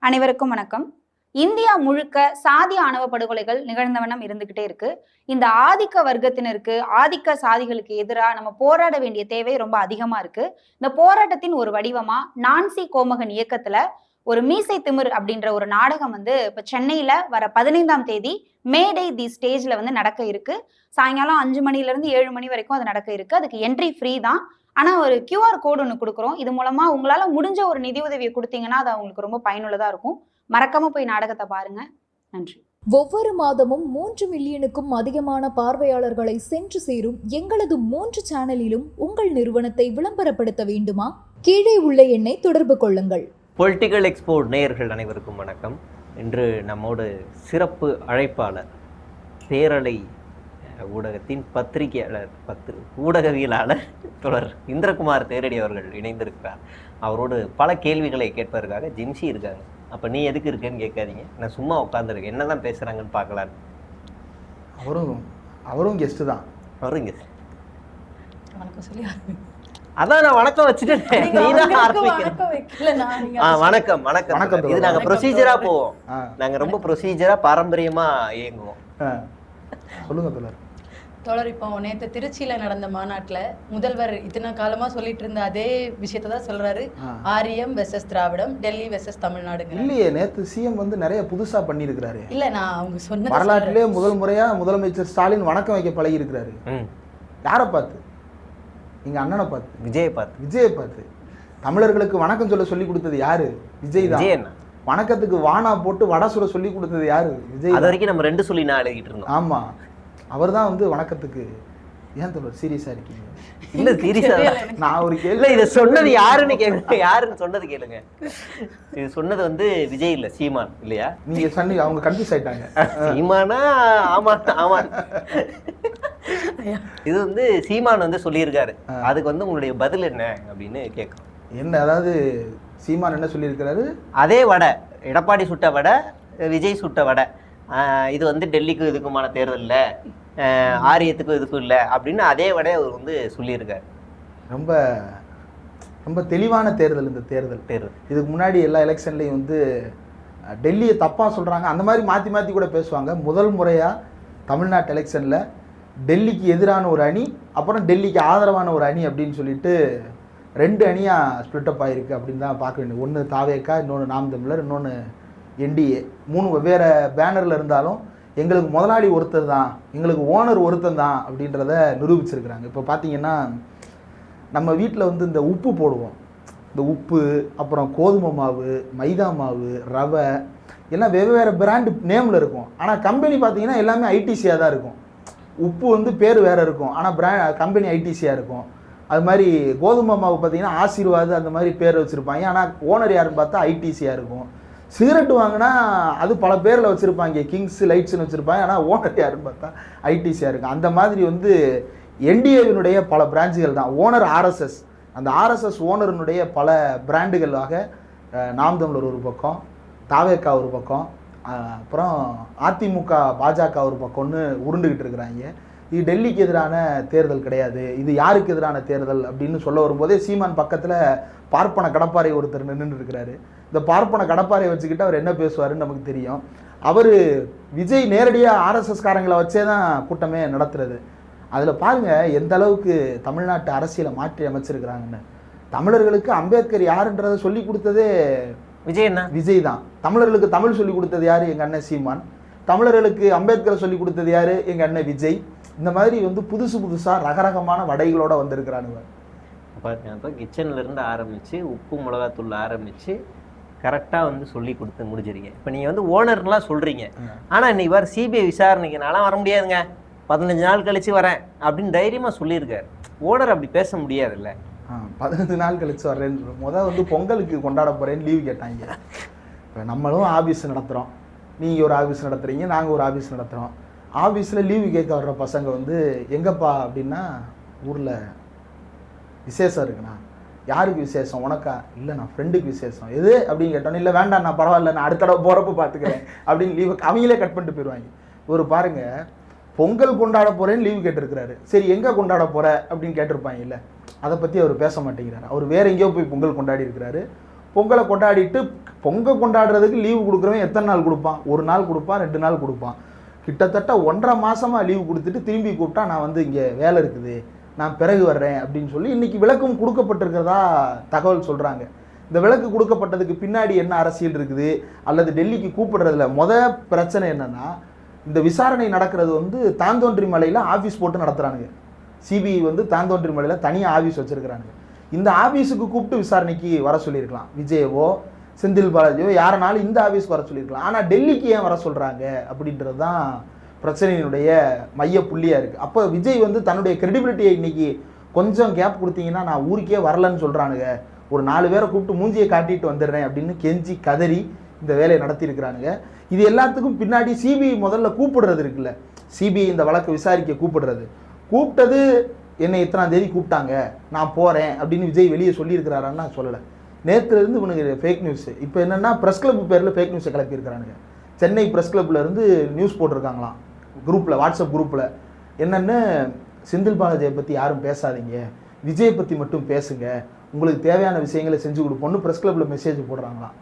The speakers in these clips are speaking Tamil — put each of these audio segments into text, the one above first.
அனைவருக்கும் வணக்கம். இந்தியா முழுக்க சாதி ஆணவ படுகொலைகள் நிகழ்ந்தவண்ணம் இருந்துகிட்டே இருக்கு. இந்த ஆதிக்க வர்க்கத்தினருக்கு, ஆதிக்க சாதிகளுக்கு எதிராக நம்ம போராட வேண்டிய தேவை ரொம்ப அதிகமா இருக்கு. இந்த போராட்டத்தின் ஒரு வடிவமா நான்சி கோமகன் இயக்கத்துல ஒரு மீசை திமிர் அப்படின்ற ஒரு நாடகம் இப்ப சென்னையில வர 15ஆம் தேதி மேடை தி ஸ்டேஜ்ல நடக்க இருக்கு. சாயங்காலம் 5 மணில இருந்து 7 மணி வரைக்கும் அது நடக்க இருக்கு. அதுக்கு என்ட்ரி ஃப்ரீ தான். ஆனா ஒரு QR கோடு ஒன்று கொடுக்குறோம். இது மூலமா உங்களால முடிஞ்ச ஒரு நிதி உதவியை கொடுத்தீங்கன்னா அது அவங்களுக்கு ரொம்ப பயனுள்ளதா இருக்கும். மறக்காம போய் நாடகத்தை பாருங்க. நன்றி. ஒவ்வொரு மாதமும் 3 மில்லியனுக்கும் அதிகமான பார்வையாளர்களை சென்று சேரும் எங்களது 3 சேனலிலும் உங்கள் நிறுவனத்தை விளம்பரப்படுத்த வேண்டுமா? கீழே உள்ள எண்ணை தொடர்பு கொள்ளுங்கள். பொலிட்டிக்கல் எக்ஸ்போ நேயர்கள் அனைவருக்கும் வணக்கம். இன்று நம்மோடு சிறப்பு அழைப்பாளர், பேரலை ஊடகத்தின் பத்திரிகையாளர், ஊடகவியலாளர் தொடர் இந்திரகுமார் தேரடி அவர்கள் இணைந்திருக்கிறார். அவரோடு பல கேள்விகளை கேட்பதற்காக ஜிம்சி இருக்காங்க. அப்போ நீ எதுக்கு இருக்கேன்னு கேட்காதீங்க, நான் சும்மா உட்காந்துருக்கேன், என்ன தான் பேசுகிறாங்கன்னு பார்க்கலான்னு. அவரும் கெஸ்ட்டு தான். அவரும் கெஸ்ட். வணக்கம் சொல்லி அதான் நான் வணக்கம் வச்சுட்டேன். வணக்கம் வணக்கம். இது நாங்க ப்ரொசீஜரா போவோம். நாங்க ரொம்ப ப்ரொசீஜரா பாரம்பரியமா இயங்குவோம். சொல்லுங்க தோழர். இப்போ நேற்று திருச்சியில நடந்த மாநாட்டுல முதல்வர் இத்தனை காலமா சொல்லிட்டு இருந்த அதே விஷயத்தை தான் சொல்றாரு. ஆரியம் வெர்சஸ் திராவிடம், டெல்லி வெர்சஸ் தமிழ்நாடுங்க. இல்லையே, நேற்று சிஎம் நிறைய புதுசா பண்ணியிருக்கிறாரு. இல்ல, நான் அவங்க சொன்ன வரலாற்றிலே முதல் முறையா முதலமைச்சர் ஸ்டாலின் வணக்கம் வைக்க பழகி இருக்கிறாரு. யாரை பார்த்து? எங்க அண்ணனை பார்த்து, விஜயை பார்த்து. தமிழர்களுக்கு வணக்கம் சொல்லி கொடுத்தது யாரு? விஜய் தான். வணக்கத்துக்கு வானா போட்டு வடை சுட சொல்லி கொடுத்தது யாரு? விஜய். அது வரைக்கும் நம்ம 2 சொல்லி நான் எழுதிட்டு இருந்தோம். ஆமா, அவர் தான் வணக்கத்துக்கு. ஏன் தோழர் சீரியஸா இருக்கீங்க? இல்ல சீரியஸா நான் ஒரு கேள்வி. இதை சொன்னது யாருன்னு கேளுங்க. யாருன்னு சொன்னது கேளுங்க. இது சொன்னது விஜய் இல்ல, சீமான் இல்லையா? நீங்க சொன்னீங்க, அவங்க கன்ஃபியூஸ் ஆயிட்டாங்க. சீமானா? ஆமா ஆமா. இது சீமான் சொல்லியிருக்காரு. அதுக்கு உங்களுடைய பதில் என்ன அப்படின்னு கேட்கும். என்ன, அதாவது சீமான் என்ன சொல்லியிருக்கிறாரு? அதே வடை, எடப்பாடி சுட்ட வடை, விஜய் சுட்ட வடை, இது டெல்லிக்கும் இதுக்குமான தேர்தல் இல்லை, ஆரியத்துக்கும் இதுக்கும் இல்லை அப்படின்னு அதே வடை அவர் சொல்லியிருக்காரு. ரொம்ப ரொம்ப தெளிவான தேர்தல் இந்த தேர்தல். இதுக்கு முன்னாடி எல்லா எலெக்ஷன்லையும் டெல்லியை தப்பாக சொல்கிறாங்க, அந்த மாதிரி மாற்றி மாற்றி கூட பேசுவாங்க. முதல் முறையாக தமிழ்நாட்டு எலெக்ஷனில் டெல்லிக்கு எதிரான ஒரு அணி, அப்புறம் டெல்லிக்கு ஆதரவான ஒரு அணி அப்படின்னு சொல்லிட்டு 2 அணியாக ஸ்பிளிட்டப் ஆகிருக்கு அப்படின்னு தான் பார்க்க வேண்டியது. ஒன்று தாவேக்கா, இன்னொன்று நாம் தமிழர், இன்னொன்று என்டிஏ. 3 வெவ்வேறு பேனரில் இருந்தாலும் எங்களுக்கு முதலாளி ஒருத்தர் தான், எங்களுக்கு ஓனர் ஒருத்தன் தான் அப்படின்றத நிரூபிச்சிருக்கிறாங்க. இப்போ பார்த்தீங்கன்னா நம்ம வீட்டில் இந்த உப்பு போடுவோம். இந்த உப்பு, அப்புறம் கோதுமை மாவு, மைதா மாவு, ரவை எல்லாம் வெவ்வேறு பிராண்டு நேமில் இருக்கும். ஆனால் கம்பெனி பார்த்தீங்கன்னா எல்லாமே ஐடிசியாக தான் இருக்கும். உப்பு பேர் வேறு இருக்கும், ஆனால் கம்பெனி ஐடிசியாக இருக்கும். அது மாதிரி கோதுமை மாவு பார்த்தீங்கன்னா ஆசீர்வாது அந்த மாதிரி பேர் வச்சுருப்பாங்க, ஆனால் ஓனர் யாருன்னு பார்த்தா ஐடிசியாக இருக்கும். சிகரெட் வாங்கினா அது பல பேரில் வச்சுருப்பாங்க, கிங்ஸ் லைட்ஸ்னு வச்சுருப்பாங்க, ஆனால் ஓனர் யாருன்னு பார்த்தா ஐடிசியாக இருக்கும். அந்த மாதிரி என்டிஏவினுடைய பல பிரான்ச்சுகள் தான். ஓனர் ஆர்எஸ்எஸ், அந்த ஆர்எஸ்எஸ் ஓனருனுடைய பல பிராண்டுகளாக நாம் தமிழர் ஒரு பக்கம், தாவேக்கா ஒரு பக்கம், அப்புறம் அதிமுக பாஜக ஒரு பக்கம்னு உருண்டுகிட்டு இருக்கிறாங்க. இது டெல்லிக்கு எதிரான தேர்தல் கிடையாது, இது யாருக்கு எதிரான தேர்தல் அப்படின்னு சொல்ல வரும்போதே சீமான் பக்கத்தில் பார்ப்பன கடப்பாறை ஒருத்தர் நின்று இருக்கிறாரு. இந்த பார்ப்பன கடப்பாறையை வச்சுக்கிட்டு அவர் என்ன பேசுவாருன்னு நமக்கு தெரியும். அவர் விஜய் நேரடியாக ஆர்எஸ்எஸ் காரங்களை வச்சே தான் கூட்டமே நடத்துறது. அதில் பாருங்கள் எந்த அளவுக்கு தமிழ்நாட்டு அரசியலை மாற்றி அமைச்சிருக்கிறாங்கன்னு. தமிழர்களுக்கு அம்பேத்கர் யாருன்றதை சொல்லி கொடுத்ததே விஜய் தான். தமிழர்களுக்கு தமிழ் சொல்லி கொடுத்தது யாரு? எங்கள் அண்ணன் சீமான். தமிழர்களுக்கு அம்பேத்கரை சொல்லி கொடுத்தது யாரு? எங்கள் அண்ணன் விஜய். இந்த மாதிரி புதுசு புதுசாக ரகரகமான வடைகளோட வந்திருக்கிறானுங்க. இப்போ கிச்சன்லேருந்து ஆரம்பித்து உப்பு மிளகாத்தூள் ஆரம்பித்து கரெக்டாக சொல்லி கொடுத்து முடிச்சிருக்கீங்க. இப்போ நீங்கள் ஓனர்லாம் சொல்கிறீங்க, ஆனால் இன்னைக்கு வர சிபிஐ விசாரணைக்கு நான்லாம் வர முடியாதுங்க, 15 நாள் கழித்து வரேன் அப்படின்னு தைரியமாக சொல்லியிருக்காரு. ஓனர் அப்படி பேச முடியாதுல்ல. 15 நாள் கழித்து வர்றேன்னு பொங்கலுக்கு கொண்டாட போகிறேன்னு லீவு கேட்டாங்க. இப்போ நம்மளும் ஆஃபீஸ் நடத்துகிறோம், நீங்கள் ஒரு ஆஃபீஸ் நடத்துகிறீங்க, நாங்கள் ஒரு ஆஃபீஸ் நடத்துகிறோம். ஆஃபீஸில் லீவு கேட்க வர்ற பசங்க எங்கப்பா அப்படின்னா ஊரில் விசேஷம் இருக்குண்ணா. யாருக்கு விசேஷம்? உனக்கா? இல்லை, நான் ஃப்ரெண்டுக்கு விசேஷம். எது அப்படின்னு கேட்டோன்னே, இல்லை வேண்டாம், நான் பரவாயில்ல, நான் அடுத்த தடவை போகிறப்ப பார்த்துக்கிறேன் அப்படின்னு லீவு அவங்களே கட் பண்ணிட்டு போயிடுவாங்க. ஒரு பாருங்கள், பொங்கல் கொண்டாட போகிறேன்னு லீவு கேட்டிருக்கிறாரு. சரி, எங்கே கொண்டாட போகிற அப்படின்னு கேட்டிருப்பாங்க. இல்லை, அதை பற்றி அவர் பேச மாட்டேங்கிறாரு. அவர் வேறு எங்கேயோ போய் பொங்கல் கொண்டாடி இருக்கிறாரு. பொங்கலை கொண்டாடிட்டு பொங்கல் கொண்டாடுறதுக்கு லீவு கொடுக்குறவன் எத்தனை நாள் கொடுப்பான்? 1 நாள் கொடுப்பான், 2 நாள் கொடுப்பான். கிட்டத்தட்ட 1.5 மாசமா லீவு கொடுத்துட்டு திரும்பி கூப்பிட்டா நான் வந்து இங்கே வேலை இருக்குது, நான் பிறகு வர்றேன் அப்படின்னு சொல்லி இன்னைக்கு விளக்கம் கொடுக்கப்பட்டிருக்கிறதா தகவல் சொல்கிறாங்க. இந்த விளக்கு கொடுக்கப்பட்டதுக்கு பின்னாடி என்ன அரசியல் இருக்குது அல்லது டெல்லிக்கு கூப்பிடுறதுல பிரச்சனை என்னன்னா, இந்த விசாரணை நடக்கிறது வந்து தாந்தோன்றி மலையில் ஆஃபீஸ் போட்டு நடத்துகிறானுங்க. சிபிஐ வந்து தாந்தோன்றி மலையில் தனியாக ஆஃபீஸ் வச்சுருக்கிறானுங்க. இந்த ஆஃபீஸுக்கு கூப்பிட்டு விசாரணைக்கு வர சொல்லியிருக்கலாம். விஜயவோ செந்தில் பாலாஜியோ யாரனாலும் இந்த ஆஃபீஸ்க்கு வர சொல்லியிருக்கலாம். ஆனால் டெல்லிக்கு ஏன் வர சொல்கிறாங்க அப்படின்றது தான் பிரச்சனையினுடைய மைய புள்ளியாக இருக்குது. அப்போ விஜய் வந்து தன்னுடைய கிரெடிபிலிட்டியை இன்னைக்கு கொஞ்சம் கேப் கொடுத்தீங்கன்னா நான் ஊருக்கே வரலன்னு சொல்கிறானுங்க, ஒரு 4 பேரை கூப்பிட்டு மூஞ்சியை காட்டிட்டு வந்துடுறேன் அப்படின்னு கெஞ்சி கதறி இந்த வேலையை நடத்தியிருக்கிறானுங்க. இது எல்லாத்துக்கும் பின்னாடி சிபிஐ முதல்ல கூப்பிடுறது இருக்குல்ல, சிபிஐ இந்த வழக்கை விசாரிக்க கூப்பிட்டது என்னை இத்தனாம் தேதி கூப்பிட்டாங்க, நான் போகிறேன் அப்படின்னு விஜய் வெளியே சொல்லியிருக்கிறாரான்னு நான் சொல்லலை. நேற்றுலேருந்து இவனுக்கு ஃபேக் நியூஸ். இப்போ என்னென்னா ப்ரெஸ் கிளப் பேரில் ஃபேக் நியூஸை கிளப்பியிருக்கிறானுங்க. சென்னை ப்ரெஸ் கிளப்பில் இருந்து நியூஸ் போட்டிருக்காங்களாம் குரூப்பில், வாட்ஸ்அப் குரூப்பில். என்னென்னு, செந்தில் பாலாஜியை பற்றி யாரும் பேசாதீங்க, விஜய் பற்றி மட்டும் பேசுங்க, உங்களுக்கு தேவையான விஷயங்களை செஞ்சு கொடுப்போம்னு ப்ரெஸ் கிளப்பில் மெசேஜ் போடுறாங்களாம்.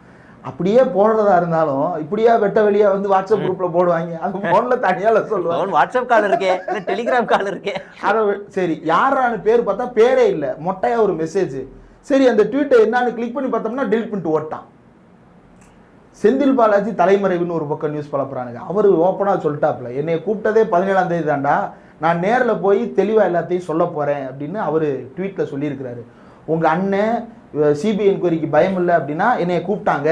அப்படியே போடுறதா இருந்தாலும் இப்படியா வெட்ட வெளியா வந்து வாட்ஸ்அப் குரூப்ல போடுவாங்க. அது போன்ல தனியால சொல்லுவாங்க, வாட்ஸ்அப் கால் இருக்கே, டெலிகிராம் கால் இருக்கே. அதை சரி யாரான பேர் பார்த்தா பேரே இல்லை, மொட்டையா ஒரு மெசேஜ். சரி அந்த ட்வீட்டை என்னன்னு கிளிக் பண்ணி பார்த்தோம்னா டெலிட் பண்ணிட்டு ஓட்டான். செந்தில் பாலாஜி தலைமறைவுன்னு ஒரு பக்கம் நியூஸ் பரப்புறானுங்க. அவர் ஓப்பனாக சொல்லிட்டாப்ல, என்னை கூப்பிட்டதே 17ஆம் தேதி தாண்டா, நான் நேரில் போய் தெளிவாக எல்லாத்தையும் சொல்ல போகிறேன் அப்படின்னு அவர் ட்வீட்டில் சொல்லியிருக்கிறாரு. உங்கள் அண்ணன் சிபிஐ என்கொயரிக்கு பயம் இல்லை அப்படின்னா என்னைய கூப்பிட்டாங்க,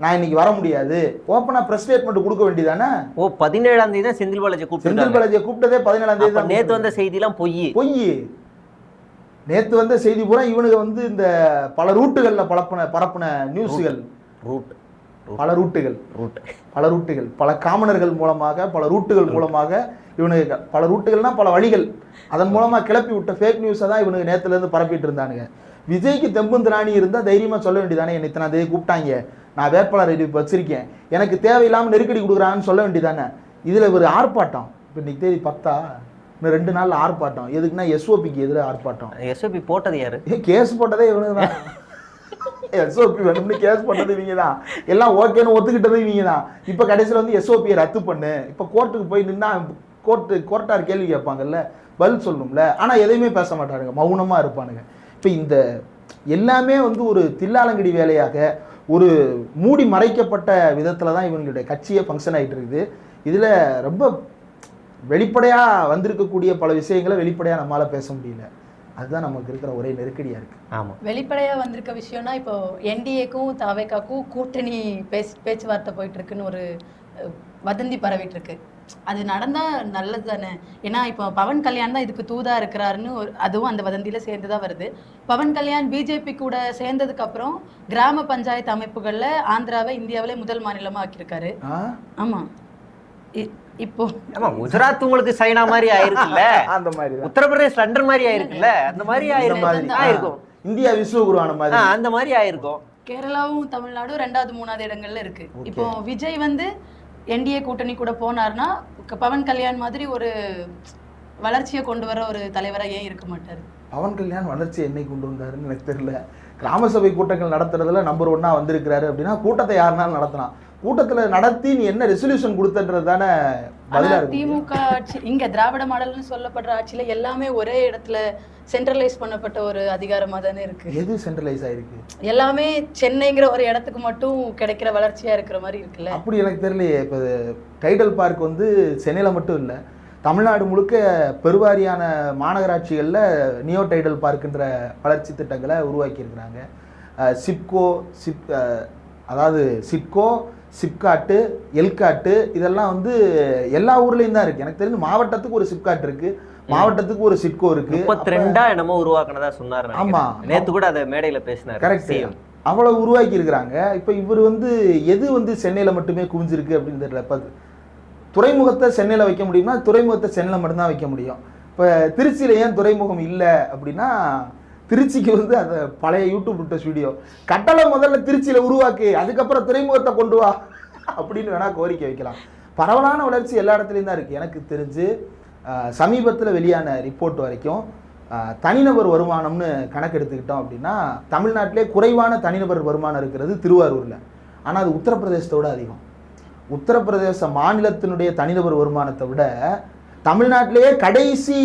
நான் இன்னைக்கு வர முடியாது, ஓப்பனாக ப்ரெஸ் ஸ்டேட்மெண்ட் கொடுக்க வேண்டியதானே. 17ஆம் தேதி தான் செந்தில் பாலாஜி செந்தில் பாலாஜியை கூப்பிட்டதே 17ஆம் தேதி தான். நேற்று வந்த செய்திலாம் பொய். நேற்று வந்த செய்தி பூரா இவனுக்கு வந்து இந்த பல ரூட்டுகளில் பரப்புன நியூஸுகள், பல ரூட்டுகள் பல காமனர்கள் மூலமாக, பல ரூட்டுகள் மூலமாக இவனுக்கு, பல ரூட்டுகள்னா பல வழிகள், அதன் மூலமாக கிளப்பி விட்ட ஃபேக் நியூஸை தான் இவனுக்கு நேற்றுலேருந்து பரப்பிட்டு இருந்தானுங்க. விஜய்க்கு தெம்புந்திராணி இருந்தால் தைரியமாக சொல்ல வேண்டியதானே, என்னை இத்தனை தேதி கூப்பிட்டாங்க, நான் வேட்பாளர் அறிவிப்பு வச்சிருக்கேன், எனக்கு தேவையில்லாமல் நெருக்கடி கொடுக்குறாங்கன்னு சொல்ல வேண்டியதானே. இதில் ஒரு ஆர்ப்பாட்டம், இப்போ இன்னைக்கு தேதி 10, இன்னும் 2 நாளில் ஆர்ப்பாட்டம். எதுக்குன்னா எஸ்ஓபிக்கு எதிராக ஆர்ப்பாட்டம். எஸ்ஓபி போட்டது யாரு? கேஸ் போட்டதே இவனுக்கு தான். எஸ்ஓபி வேணும்னு கேஸ் பண்ணது இவங்க தான், எல்லாம் ஓகேன்னு ஒத்துக்கிட்டது இவங்க தான். இப்போ கடைசியில் வந்து எஸ்ஓபியை ரத்து பண்ணு, இப்போ கோர்ட்டுக்கு போய் நின்னா கோர்ட்டார் கேள்வி கேட்பாங்கல்ல, பதில் சொல்லணும்ல. ஆனால் எதையுமே பேச மாட்டானுங்க, மௌனமாக இருப்பானுங்க. இப்போ இந்த எல்லாமே வந்து ஒரு தில்லாலங்கடி வேலையாக, ஒரு மூடி மறைக்கப்பட்ட விதத்தில் தான் இவங்களுடைய கட்சியே ஃபங்க்ஷன் ஆகிட்டு இருக்குது. இதில் ரொம்ப வெளிப்படையாக வந்திருக்கக்கூடிய பல விஷயங்களை வெளிப்படையாக நம்மளால் பேச முடியல. அதுதான் நமக்கு இருக்கிற ஒரே நெருக்கடியாக இருக்குது. ஆமாம், வெளிப்படையாக வந்திருக்க விஷயம்னா இப்போ என்டிஏக்கும் தாவேக்காக்கும் கூட்டணி பேச்சுவார்த்தை போயிட்டு இருக்குன்னு ஒரு வதந்தி பரவிட்டு இருக்கு. அது நடந்தா நல்லது தானே. ஏன்னா இப்போ பவன் கல்யாண் தான் இதுக்கு தூதா இருக்கிறாருன்னு அதுவும் அந்த வதந்தியில சேர்ந்துதான் வருது. பவன் கல்யாண் பிஜேபி கூட சேர்ந்ததுக்கு அப்புறம் கிராம பஞ்சாயத்து அமைப்புகள்ல ஆந்திராவை இந்தியாவிலே முதல் மாநிலமா ஆக்கியிருக்காரு. ஆமா, இப்போ குஜராத் உங்களுக்கு சைனா மாதிரி ஆயிருக்குல்ல, அந்த மாதிரி உத்தரப்பிரதேஷ் லண்டன் மாதிரி ஆயிருக்குல்ல, அந்த மாதிரி ஆயிருக்கும். இந்தியா விஸ்வகுருவான மாதிரி அந்த மாதிரி ஆயிருக்கும். கேரளாவும் தமிழ்நாடும் 2வது 3வது இடங்கள்ல இருக்கு. இப்போ விஜய் வந்து என்டிஏ கூட்டணி கூட போனார்னா பவன் கல்யாண் மாதிரி ஒரு வளர்ச்சியை கொண்டு வர ஒரு தலைவரா ஏன் இருக்க மாட்டாரு? பவன் கல்யாண் வளர்ச்சி என்னை கொண்டு வந்தாருன்னு எனக்கு தெரியல. கிராம சபை கூட்டங்கள் நடத்துறதுல நம்பர் 1 வந்திருக்கிறாரு அப்படின்னா கூட்டத்தை யாருனாலும் நடத்தலாம். கூட்டத்தில் நடத்தி நீ என்ன ரெசல்யூஷன் கொடுத்தன்றது தானே பதிலா இருக்கு. திமுக ஆட்சி, இங்க திராவிட மாடல்னு சொல்லப்படுற ஆட்சியில எல்லாமே ஒரே இடத்துல சென்ட்ரலைஸ் பண்ணப்பட்ட ஒரு அதிகாரமா தானே இருக்கு. எது சென்ட்ரலைஸ் ஆயிருக்கு? எல்லாமே சென்னைங்கிற ஒரு இடத்துக்கு மட்டும் கிடைக்கிற வளர்ச்சியா இருக்கிற மாதிரி இருக்குல்ல. அப்படி எனக்கு தெரியலையே. இப்போ டைடல் பார்க் வந்து சென்னையில் மட்டும் இல்லை, தமிழ்நாடு முழுக்க பெருவாரியான மாநகராட்சிகளில் நியோ டைடல் பார்க்குன்ற வளர்ச்சி திட்டங்களை உருவாக்கியிருக்கிறாங்க. சிப்கோ, சிப்காட்டு, எல்காட்டு இதெல்லாம் வந்து எல்லா ஊர்லேயும் தான் இருக்குது. எனக்கு தெரிஞ்சு மாவட்டத்துக்கு ஒரு சிப்காட் இருக்குது, மாவட்டத்துக்கு ஒரு சிட்கோ இருக்குது. 32 என்னமோ உருவாக்குனதா சொன்னார். ஆமாம், நேற்று கூட அதை மேடையில் பேசினார். கரெக்ட், அவ்வளோ உருவாக்கி இருக்கிறாங்க. இப்போ இவர் வந்து எது வந்து சென்னையில் மட்டுமே குவிஞ்சிருக்கு அப்படின்னு தெரியல. இப்போ துறைமுகத்தை சென்னையில் வைக்க முடியும்னா துறைமுகத்தை சென்னையில் மட்டும்தான் வைக்க முடியும். இப்போ திருச்சியில் ஏன் துறைமுகம் இல்லை அப்படின்னா, திருச்சிக்கு வந்து அந்த பழைய யூடியூப் விட்ட வீடியோ கட்டளை முதல்ல திருச்சியில் உருவாக்கு, அதுக்கப்புறம் துறைமுகத்தை கொண்டு வா அப்படின்னு வேணால் கோரிக்கை வைக்கலாம். பரவலான வளர்ச்சி எல்லா இடத்துலையும் தான் இருக்குது. எனக்கு தெரிஞ்சு சமீபத்தில் வெளியான ரிப்போர்ட் வரைக்கும் தனிநபர் வருமானம்னு கணக்கு எடுத்துக்கிட்டோம் அப்படின்னா தமிழ்நாட்டிலே குறைவான தனிநபர் வருமானம் இருக்கிறது திருவாரூரில். ஆனால் அது உத்தரப்பிரதேசத்தோட அதிகம். உத்தரப்பிரதேச மாநிலத்தினுடைய தனிநபர் வருமானத்தை விட தமிழ்நாட்டிலேயே கடைசி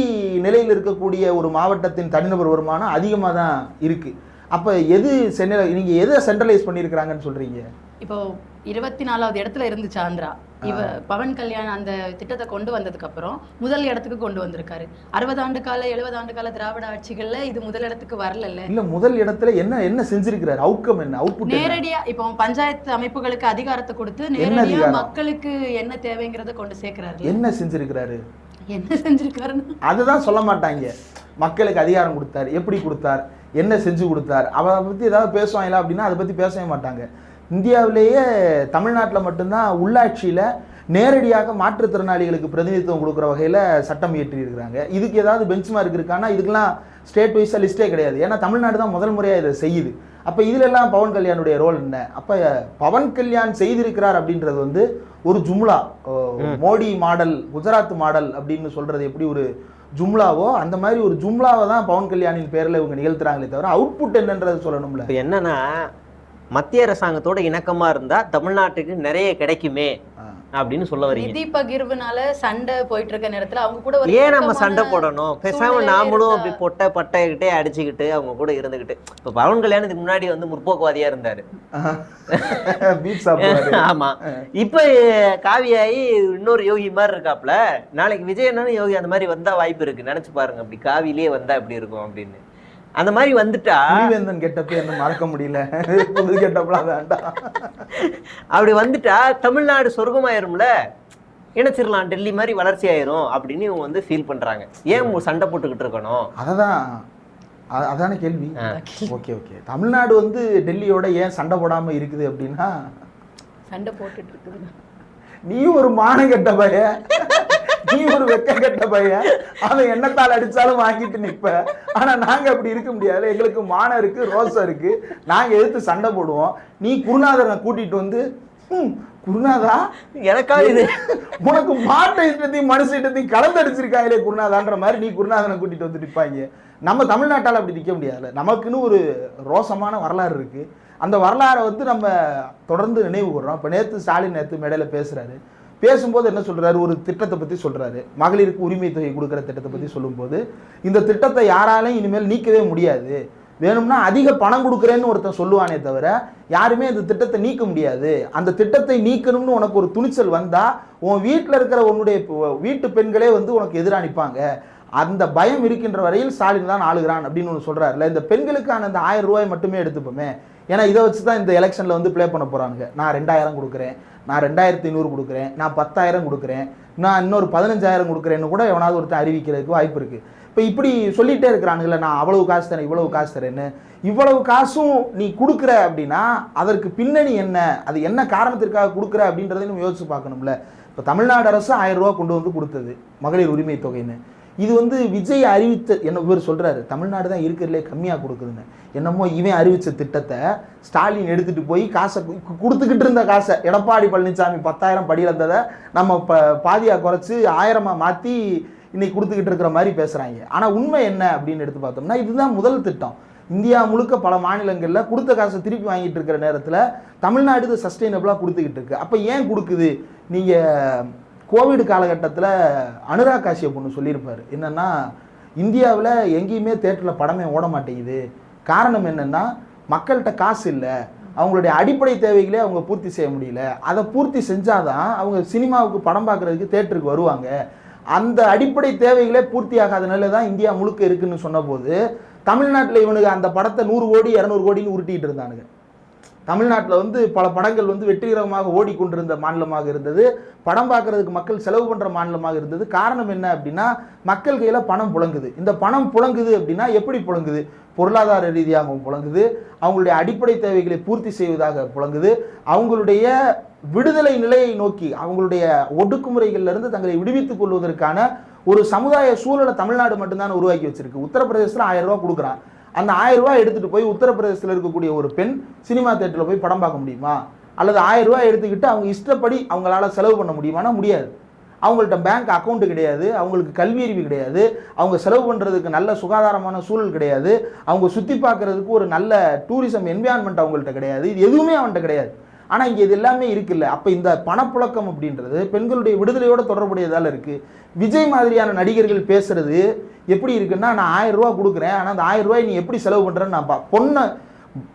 நிலையில் இருக்கக்கூடிய ஒரு மாவட்டத்தின் தனிநபர் வருமானம் அதிகமாக தான் இருக்குது. அப்போ எது நீங்கள் எதை சென்ட்ரலைஸ் பண்ணியிருக்கிறாங்கன்னு சொல்கிறீங்க? இப்போ 24வது இடத்துல இருந்துச்சு ஆந்திரா. பவன் கல்யாண் அந்த திட்டத்தை கொண்டு வந்ததுக்கு அப்புறம் முதல் இடத்துக்கு கொண்டு வந்திருக்காரு. 60 ஆண்டு கால 70 ஆண்டு கால திராவிட ஆட்சிகள்ல இது முதல் இடத்துக்கு வரல. இல்ல முதல் இடத்துல என்ன செஞ்சிருக்கிறாரு? அவுட்கம் என்ன? அவுட்புட் நேரடியா இப்போ பஞ்சாயத்து அமைப்புகளுக்கு அதிகாரத்தை கொடுத்து நேரடியா மக்களுக்கு என்ன தேவைங்கிறத கொண்டு சேர்க்கிறாரு. என்ன செஞ்சிருக்கிறாரு? என்ன செஞ்சிருக்காருன்னு அதுதான் சொல்ல மாட்டாங்க. மக்களுக்கு அதிகாரம் கொடுத்தார், எப்படி கொடுத்தார், என்ன செஞ்சு கொடுத்தார், அவரை பற்றி ஏதாவது பேசுவாங்களா அப்படின்னா அதை பற்றி பேசவே மாட்டாங்க. இந்தியாவிலேயே தமிழ்நாட்டில் மட்டும்தான் உள்ளாட்சியில் நேரடியாக மாற்றுத்திறனாளிகளுக்கு பிரதிநிதித்துவம் கொடுக்குற வகையில் சட்டம் இயற்றியிருக்கிறாங்க. இதுக்கு ஏதாவது பெஞ்ச் மார்க் இருக்கான்னா இதுக்கெல்லாம் ஸ்டேட் வைஸாக லிஸ்ட்டே கிடையாது. ஏன்னா தமிழ்நாடு தான் முதல் முறையாக இதை செய்யுது. அப்போ இதிலெல்லாம் பவன் கல்யாணுடைய ரோல் என்ன? அப்போ பவன் கல்யாண் செய்திருக்கிறார் அப்படின்றது வந்து ஒரு ஜும்லா. மோடி மாடல், குஜராத் மாடல் அப்படின்னு சொல்கிறது எப்படி ஒரு ஜும்லாவோ அந்த மாதிரி ஒரு ஜும்லாவை தான் பவன் கல்யாணின் பேரில் இவங்க நிகழ்த்துறாங்களே தவிர அவுட்புட் என்னன்றது சொல்லணும்ல. என்னன்னா மத்திய அரசாங்கத்தோட இணக்கமா இருந்தா தமிழ்நாட்டுக்கு நிறைய கிடைக்குமே அப்படின்னு சொல்ல வரீங்க. நிதி பகிர்வுனால சண்டை போயிட்டு இருக்க நேரத்துல அவங்க கூட ஏன் நம்ம சண்டை போடணும்? பேசாம நாமளும் அப்படி பட்டைகிட்டே அடிச்சுக்கிட்டு அவங்க கூட இருந்துகிட்டு. இப்ப பவன் கல்யாணம் இதுக்கு முன்னாடி வந்து முற்போக்குவாதியா இருந்தாரு. ஆமா. இப்ப காவியாயி இன்னொரு யோகி மாதிரி இருக்காப்ல. நாளைக்கு விஜய் அண்ணனும் யோகி அந்த மாதிரி வந்தா வாய்ப்பு இருக்கு. நினைச்சு பாருங்க, அப்படி காவிலே வந்தா எப்படி இருக்கும் அப்படின்னு. அந்த மாதிரி வந்துட்டா வேந்தன் கெட்டப்ப என்ன மறக்க முடியல, புது கெட்டப்பலாம் வேண்டாம். அப்படி வந்துட்டா தமிழ்நாடு சொர்க்கமாயிரும்ல, இணைச்சிடலாம், டெல்லி மாதிரி வளர்ச்சி ஆயிரும் அப்படின்னு இவங்க வந்து ஃபீல் பண்றாங்க. ஏன் சண்டை போட்டுக்கிட்டு இருக்கணும்? அதான கேள்வி. ஓகே தமிழ்நாடு வந்து டெல்லியோட ஏன் சண்டை போடாம இருக்குது அப்படின்னா, சண்டை போட்டுட்டு இருக்குது. நீ ஒரு மானம் கெட்ட பையன், நீ ஒரு வெக்க கெட்ட பையன், அவன் என்னத்தால் அடிச்சாலும் வாங்கிட்டு நிற்ப. ஆனா நாங்க அப்படி இருக்க முடியாது. எங்களுக்கு மானம் இருக்கு, ரோசம் இருக்கு, நாங்க எதிர்த்து சண்டை போடுவோம். நீ குருநாதரை கூட்டிட்டு வந்து குருநாதா எனக்கா இது உனக்கு மாட்டை இட்டத்தையும் மனுஷ இட்டத்தையும் கலந்தடிச்சிருக்காங்களே குருநாதான்ற மாதிரி நீ குருநாதனை கூட்டிட்டு வந்து நிற்பாங்க. நம்ம தமிழ்நாட்டால் அப்படி நிற்க முடியாதுல்ல. நமக்குன்னு ஒரு ரோசமான வரலாறு இருக்கு. அந்த வரலாறை வந்து நம்ம தொடர்ந்து நினைவு கூறுறோம். இப்போ ஸ்டாலின் மேடையில் பேசும்போது என்ன சொல்றாரு? ஒரு திட்டத்தை பற்றி சொல்றாரு, மகளிருக்கு உரிமை தொகை கொடுக்குற திட்டத்தை பற்றி சொல்லும்போது, இந்த திட்டத்தை யாராலையும் இனிமேல் நீக்கவே முடியாது, வேணும்னா அதிக பணம் கொடுக்குறேன்னு ஒருத்தன் சொல்லுவானே தவிர யாருமே இந்த திட்டத்தை நீக்க முடியாது. அந்த திட்டத்தை நீக்கணும்னு உனக்கு ஒரு துணிச்சல் வந்தா உன் வீட்டில் இருக்கிற உன்னுடைய வீட்டு பெண்களே வந்து உனக்கு எதிராக நிற்பாங்க. அந்த பயம் இருக்கின்ற வரையில் ஸ்டாலின் தான் ஆளுகிறான் அப்படின்னு ஒன்று சொல்றாருல. இந்த பெண்களுக்கான அந்த 1000 ரூபாய் மட்டுமே எடுத்துப்போமே. ஏன்னா இதை வச்சு தான் இந்த எலெக்ஷனில் வந்து ப்ளே பண்ண போகிறாங்க. நான் 2000 கொடுக்குறேன், நான் 2500 கொடுக்குறேன், நான் 10,000 கொடுக்குறேன், நான் இன்னொரு 15,000 கொடுக்குறேன்னு கூட எவனாவது ஒருத்தர் அறிவிக்கிறதுக்கு வாய்ப்பு இருக்குது. இப்போ இப்படி சொல்லிகிட்டே இருக்கிறானுங்களே, நான் அவ்வளவு காசு தரேன், இவ்வளவு காசு தரேன்னு. இவ்வளவு காசும் நீ கொடுக்குற அப்படின்னா அதற்கு பின்னணி என்ன, அது என்ன காரணத்திற்காக கொடுக்குற அப்படின்றதையும் நம்ம யோசிச்சு பார்க்கணும்ல. இப்போ தமிழ்நாடு அரசு 1000 ரூபா கொண்டு வந்து கொடுத்தது மகளிர் உரிமை தொகைன்னு. இது வந்து விஜய் அறிவித்த, என்ன இவர் சொல்கிறாரு தமிழ்நாடு தான் இருக்கிறதுலே கம்மியாக கொடுக்குதுன்னு. என்னமோ இவன் அறிவித்த திட்டத்தை ஸ்டாலின் எடுத்துகிட்டு போய் காசை கொடுத்துக்கிட்டு இருந்த காசை எடப்பாடி பழனிசாமி 10,000 படி இருந்ததை நம்ம பாதியாக குறைச்சி 1000 மாற்றி இன்னைக்கு கொடுத்துக்கிட்டு இருக்கிற மாதிரி பேசுகிறாங்க. ஆனால் உண்மை என்ன அப்படின்னு எடுத்து பார்த்தோம்னா இதுதான் முதல் திட்டம். இந்தியா முழுக்க பல மாநிலங்களில் கொடுத்த காசை திருப்பி வாங்கிட்டு இருக்கிற நேரத்தில் தமிழ்நாடு இது சஸ்டைனபிளாக கொடுத்துக்கிட்டு இருக்கு. அப்போ ஏன் கொடுக்குது? நீங்கள் கோவிட் காலகட்டத்தில் அனுராக் காஷ்யப் ஒன்று சொல்லியிருப்பார். என்னென்னா, இந்தியாவில் எங்கேயுமே தேட்டரில் படமே ஓட மாட்டேங்குது. காரணம் என்னென்னா, மக்கள்கிட்ட காசு இல்லை, அவங்களுடைய அடிப்படை தேவைகளே அவங்க பூர்த்தி செய்ய முடியல. அதை பூர்த்தி செஞ்சாதான் அவங்க சினிமாவுக்கு படம் பார்க்குறதுக்கு தேட்டருக்கு வருவாங்க. அந்த அடிப்படை தேவைகளே பூர்த்தி ஆகாதனால தான் இந்தியா முழுக்க இருக்குன்னு சொன்னபோது தமிழ்நாட்டில் இவனுக்கு அந்த படத்தை 100 கோடி 200 கோடின்னு உருட்டிகிட்டு இருந்தானுங்க. தமிழ்நாட்டில் வந்து பல படங்கள் வந்து வெற்றிகரமாக ஓடிக்கொண்டிருந்த மாநிலமாக இருந்தது. படம் பார்க்கறதுக்கு மக்கள் செலவு பண்ணுற மாநிலமாக இருந்தது. காரணம் என்ன அப்படின்னா, மக்கள் கையில் பணம் புழங்குது. இந்த பணம் புழங்குது அப்படின்னா எப்படி புழங்குது? பொருளாதார ரீதியாகவும் புழங்குது, அவங்களுடைய அடிப்படை தேவைகளை பூர்த்தி செய்வதாக புழங்குது, அவங்களுடைய விடுதலை நிலையை நோக்கி அவங்களுடைய ஒடுக்குமுறைகளிலிருந்து தங்களை விடுவித்துக் கொள்வதற்கான ஒரு சமுதாய சூழலை தமிழ்நாடு மட்டும்தான் உருவாக்கி வச்சிருக்கு. உத்தரப்பிரதேசத்தில் 1000 ரூபா கொடுக்குறான். அந்த 1000 ரூபாய் எடுத்துகிட்டு போய் உத்தரப்பிரதேசத்தில் இருக்கக்கூடிய ஒரு பெண் சினிமா தேட்டரில் போய் படம் பார்க்க முடியுமா? அல்லது 1000 ரூபாய் எடுத்துக்கிட்டு அவங்க இஷ்டப்படி அவங்களால செலவு பண்ண முடியுமானா முடியாது. அவங்கள்ட்ட பேங்க் அக்கௌண்ட் கிடையாது, அவங்களுக்கு கல்வி அறிவு கிடையாது, அவங்க செலவு பண்ணுறதுக்கு நல்ல சுகாதாரமான சூழல் கிடையாது, அவங்க சுற்றி பார்க்குறதுக்கு ஒரு நல்ல டூரிசம் என்விரான்மெண்ட் அவங்கள்ட்ட கிடையாது, இது எதுவுமே அவன்கிட்ட கிடையாது. ஆனால் இங்கே இது எல்லாமே இருக்குல்ல. அப்போ இந்த பணப்புழக்கம் அப்படின்றது பெண்களுடைய விடுதலையோடு தொடர்புடையதால் இருக்குது. விஜய் மாதிரியான நடிகர்கள் பேசுறது எப்படி இருக்குன்னா, நான் 1000 ரூபா கொடுக்குறேன், ஆனால் அந்த 1000 ரூபாய் நீ எப்படி செலவு பண்ணுறேன்னு நான்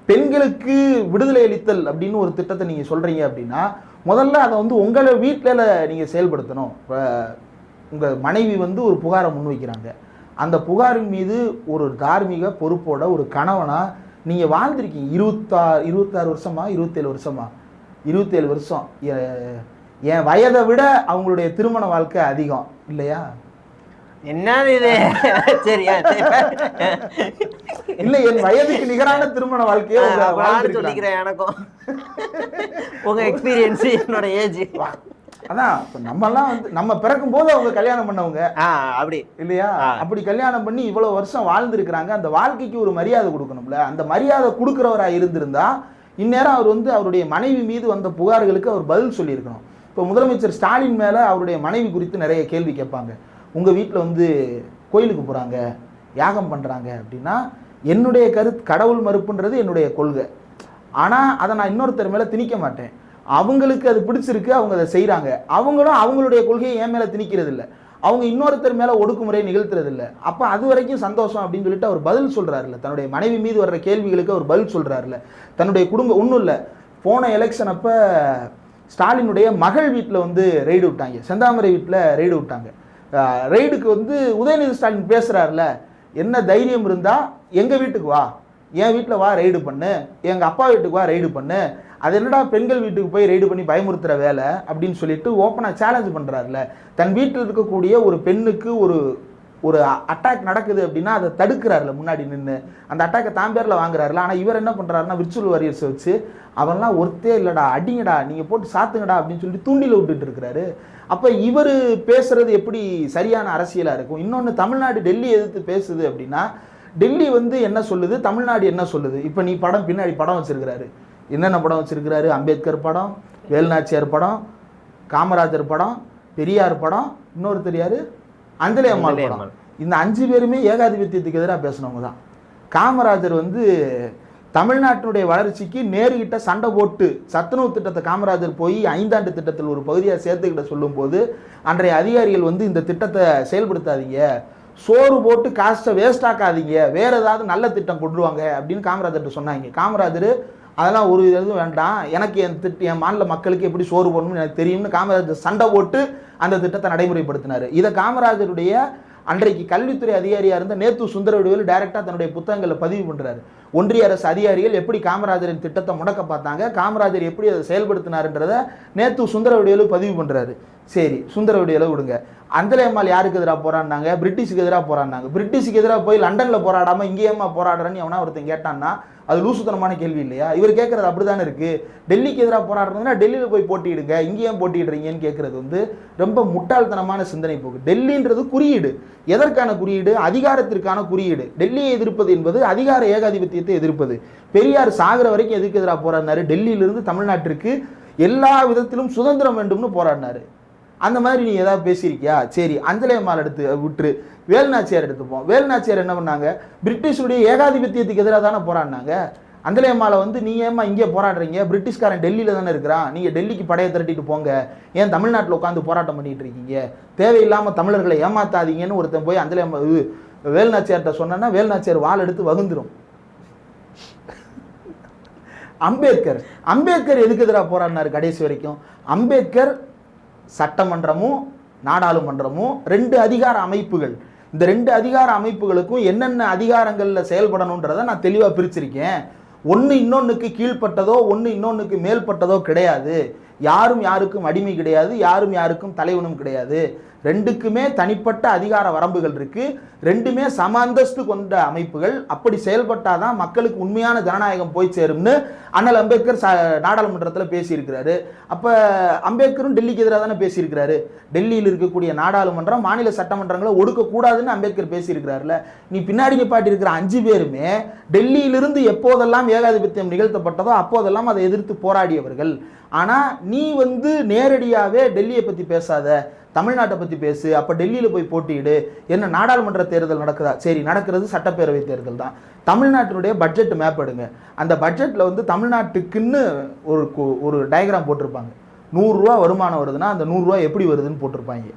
பெண்களுக்கு விடுதலை அளித்தல் அப்படின்னு ஒரு திட்டத்தை நீங்கள் சொல்கிறீங்க அப்படின்னா, முதல்ல அதை வந்து உங்களை வீட்டில் நீங்கள் செயல்படுத்தணும். இப்போ உங்கள் மனைவி வந்து ஒரு புகாரை முன்வைக்கிறாங்க, அந்த புகாரின் மீது ஒரு தார்மீக பொறுப்போட ஒரு கணவனாக நீங்கள் வாழ்ந்திருக்கீங்க. 26 வருஷமா 27 வருஷமா 27 வருஷம். என் வயதை விட அவங்களுடைய திருமண வாழ்க்கை அதிகம் இல்லையா? என்னது இது? சரியா இல்ல, என் வயதுக்கு நிகரான திருமண வாழ்க்கையை சொல்லிக்கிறேன். எனக்கும் உங்க எக்ஸ்பீரியன்ஸ் என்னோட ஏஜ் அதான். நம்மலாம் வந்து நம்ம பிறக்கும் போது அவங்க கல்யாணம் பண்ணவங்க அப்படி இல்லையா? அப்படி கல்யாணம் பண்ணி இவ்வளவு வருஷம் வாழ்ந்துருக்கிறாங்க. அந்த வாழ்க்கைக்கு ஒரு மரியாதை கொடுக்கணும்ல. அந்த மரியாதை கொடுக்குறவராக இருந்திருந்தா இந்நேரம் அவர் வந்து அவருடைய மனைவி மீது வந்த புகார்களுக்கு அவர் பதில் சொல்லியிருக்கணும். இப்போ முதலமைச்சர் ஸ்டாலின் மேலே அவருடைய மனைவி குறித்து நிறைய கேள்வி கேட்பாங்க. உங்கள் வீட்டில் வந்து கோயிலுக்கு போகிறாங்க, யாகம் பண்ணுறாங்க அப்படின்னா, என்னுடைய கடவுள் மறுப்புன்றது என்னுடைய கொள்கை. ஆனால் அதை நான் இன்னொருத்தர் மேலே திணிக்க மாட்டேன். அவங்களுக்கு அது பிடிச்சிருக்கு, அவங்க அதை செய்கிறாங்க. அவங்களும் அவங்களுடைய கொள்கையை என் மேலே திணிக்கிறது இல்லை, அவங்க இன்னொருத்தர் மேலே ஒடுக்குமுறை நிகழ்த்துறது இல்லை. அப்போ அது வரைக்கும் சந்தோஷம் அப்படின்னு சொல்லிட்டு அவர் பதில் சொல்கிறாருல்ல. தன்னுடைய மனைவி மீது வர்ற கேள்விகளுக்கு அவர் பதில் சொல்கிறாருல்ல. தன்னுடைய குடும்பம் ஒன்றும் இல்லை. போன எலெக்ஷன் அப்போ ஸ்டாலினுடைய மகள் வீட்டில் வந்து ரெய்டு விட்டாங்க, செந்தாமரை வீட்டில் ரெய்டு விட்டாங்க. ரெய்டுக்கு வந்து உதயநிதி ஸ்டாலின் பேசுகிறாருல, என்ன தைரியம் இருந்தால் எங்கள் வீட்டுக்கு வா, என் வீட்டில் வா ரெய்டு பண்ணு, எங்கள் அப்பா வீட்டுக்கு வா ரெய்டு பண்ணு, அது என்னடா பெண்கள் வீட்டுக்கு போய் ரெய்டு பண்ணி பயமுறுத்துகிற வேலை அப்படின்னு சொல்லிட்டு ஓப்பனாக சேலஞ்ச் பண்ணுறாருல. தன் வீட்டில் இருக்கக்கூடிய ஒரு பெண்ணுக்கு ஒரு அட்டாக் நடக்குது அப்படின்னா அதை தடுக்கிறாருல, முன்னாடி நின்று அந்த அட்டாக்கை தான் பேரில் வாங்குறாருல. ஆனால் இவர் என்ன பண்ணுறாருன்னா விர்ச்சுவல் வாரியர்ஸை வச்சு அவன்லாம் ஒருத்தே இல்லைடா, அடிங்கடா, நீங்கள் போட்டு சாத்துங்கடா அப்படின்னு சொல்லி தூண்டில விட்டுட்டு இருக்கிறாரு. அப்போ இவர் பேசுறது எப்படி சரியான அரசியலாக இருக்கும்? இன்னொன்று, தமிழ்நாடு டெல்லி எதிர்த்து பேசுது அப்படின்னா, டெல்லி வந்து என்ன சொல்லுது, தமிழ்நாடு என்ன சொல்லுது? இப்போ நீ பின்னாடி படம் வச்சிருக்கிறாரு. என்னென்ன படம் வச்சிருக்கிறாரு? அம்பேத்கர் படம், வேலுநாச்சியார் படம், காமராஜர் படம், பெரியார் படம், இன்னொரு தெரியாரு அஞ்சலி அம்மாள் படம். இந்த 5 பேருமே ஏகாதிபத்தியத்துக்கு எதிராக பேசினவங்க தான். காமராஜர் வந்து தமிழ்நாட்டினுடைய வளர்ச்சிக்கு நேருகிட்ட சண்டை போட்டு சத்துணவு திட்டத்தை காமராஜர் போய் 5 ஆண்டு திட்டத்தில் ஒரு பகுதியாக சேர்த்துக்கிட்ட சொல்லும்போது அன்றைய அதிகாரிகள் வந்து இந்த திட்டத்தை செயல்படுத்தாதீங்க, சோறு போட்டு காஸ்ட்டை வேஸ்ட் ஆக்காதீங்க, வேற ஏதாவது நல்ல திட்டம் கொண்டுருவாங்க அப்படின்னு காமராஜர்கிட்ட சொன்னாங்க. காமராஜர் அதெல்லாம் ஒரு எதுவும் வேண்டாம், எனக்கு என் மாநில மக்களுக்கு எப்படி சோறு போடணும்னு எனக்கு தெரியும்னு காமராஜர் சண்டை போட்டு அந்த திட்டத்தை நடைமுறைப்படுத்தினார். இதை காமராஜருடைய அன்றைக்கு கல்வித்துறை அதிகாரியாக இருந்த நேத்து சுந்தரவடிவேலு டைரக்டாக தன்னுடைய புத்தகங்களில் பதிவு பண்ணுறாரு. ஒன்றிய அரசு அதிகாரிகள் எப்படி காமராஜரின் திட்டத்தை முடக்க பார்த்தாங்க, காமராஜர் எப்படி அதை செயல்படுத்தினாருன்றதை நேத்து சுந்தரவடிவேலு பதிவு பண்ணுறாரு. சரி, சுந்தரவடிவேலு விடுங்க. அஞ்சலி அம்மாள் யாருக்கு எதிராக போராடினாங்க? பிரிட்டிஷுக்கு எதிராக போராடினாங்க. பிரிட்டிஷுக்கு எதிராக போய் லண்டனில் போராடாமல் இங்கேயம்மா போராடுறேன்னு எவனா ஒருத்தன் கேட்டான்னா அது லூசுத்தனமான கேள்வி இல்லையா? இவர் கேட்குறது அப்படி தானே இருக்குது. டெல்லிக்கு எதிராக போராடுறதுன்னா டெல்லியில் போய் போட்டியிடுங்க, இங்கேயும் போட்டியிடுறீங்கன்னு கேட்குறது வந்து ரொம்ப முட்டாள்தனமான சிந்தனை போக்கு. டெல்லின்றது குறியீடு. எதற்கான குறியீடு? அதிகாரத்திற்கான குறியீடு. டெல்லியை எதிர்ப்பது என்பது அதிகார ஏகாதிபத்தியத்தை எதிர்ப்பது. பெரியார் சாகிற வரைக்கும் எதுக்கு எதிராக போராடினாரு? டெல்லியிலிருந்து தமிழ்நாட்டிற்கு எல்லா விதத்திலும் சுதந்திரம் வேண்டும்னு போராடினாரு. அந்த மாதிரி நீ ஏதாவது பேசியிருக்கியா? சரி, அஞ்சலி அம்மாள் எடுத்து விட்டுரு, வேலுநாச்சியார் எடுத்துப்போம். வேலுநாச்சியார் என்ன பண்ணாங்க? பிரிட்டிஷுடைய ஏகாதிபத்தியத்துக்கு எதிராக தானே போராடினாங்க. அஞ்சலி அம்மாவை வந்து நீ ஏமா இங்கே போராடுறீங்க, பிரிட்டிஷ்காரன் டெல்லியில் தானே இருக்கிறான், நீங்கள் டெல்லிக்கு படையை திரட்டிட்டு போங்க, ஏன் தமிழ்நாட்டில் உட்காந்து போராட்டம் பண்ணிட்டு இருக்கீங்க, தேவையில்லாமல் தமிழர்களை ஏமாத்தாதீங்கன்னு ஒருத்தன் போய் அஞ்சலி அம்மா வேலுநாச்சியார்கிட்ட சொன்னா வேலுநாச்சியார் வாள் எடுத்து வகுந்துரும். அம்பேத்கர் எதுக்கு எதிராக போராடினார் கடைசி வரைக்கும்? அம்பேத்கர் சட்டமன்றமும் நாடாளுமன்றமும் 2 அதிகார அமைப்புகள். இந்த 2 அதிகார அமைப்புகளுக்கும் என்னென்ன அதிகாரங்களில் செயல்படணுன்றதை நான் தெளிவாக பிரிச்சிருக்கேன். ஒன்று இன்னொன்றுக்கு கீழ்ப்பட்டதோ ஒன்று இன்னொன்றுக்கு மேல்பட்டதோ கிடையாது. யாரும் யாருக்கும் அடிமை கிடையாது, யாரும் யாருக்கும் தலைவனும் கிடையாது. 2க்குமே தனிப்பட்ட அதிகார வரம்புகள் இருக்கு. 2மே சம அந்தஸ்து கொண்ட அமைப்புகள். அப்படி செயல்பட்டாதான் மக்களுக்கு உண்மையான ஜனநாயகம் போய் சேரும்னு அண்ணல் அம்பேத்கர் நாடாளுமன்றத்தில் பேசியிருக்கிறாரு. அப்போ அம்பேத்கரும் டெல்லிக்கு எதிராக தானே பேசியிருக்கிறாரு. டெல்லியில் இருக்கக்கூடிய நாடாளுமன்றம் மாநில சட்டமன்றங்களை ஒடுக்கக்கூடாதுன்னு அம்பேத்கர் பேசியிருக்கிறாருல. நீ பின்னாடி நிப்பாட்டி இருக்கிற 5 பேருமே டெல்லியிலிருந்து எப்போதெல்லாம் ஏகாதிபத்தியம் நிகழ்த்தப்பட்டதோ அப்போதெல்லாம் அதை எதிர்த்து போராடியவர்கள். ஆனால் நீ வந்து நேரடியாகவே டெல்லியை பற்றி பேசாத, தமிழ்நாட்டை பற்றி பேசு, அப்போ டெல்லியில் போய் போட்டியிடு. என்ன நாடாளுமன்ற தேர்தல் நடக்குதா? சரி, நடக்கிறது சட்டப்பேரவை தேர்தல் தான். தமிழ்நாட்டினுடைய பட்ஜெட் மேப் எடுங்க. அந்த பட்ஜெட்டில் வந்து தமிழ்நாட்டுக்குன்னு ஒரு டயக்ராம் போட்டிருப்பாங்க. 100 ரூபா வருமானம் வருதுன்னா அந்த 100 ரூபா எப்படி வருதுன்னு போட்டிருப்பாங்க.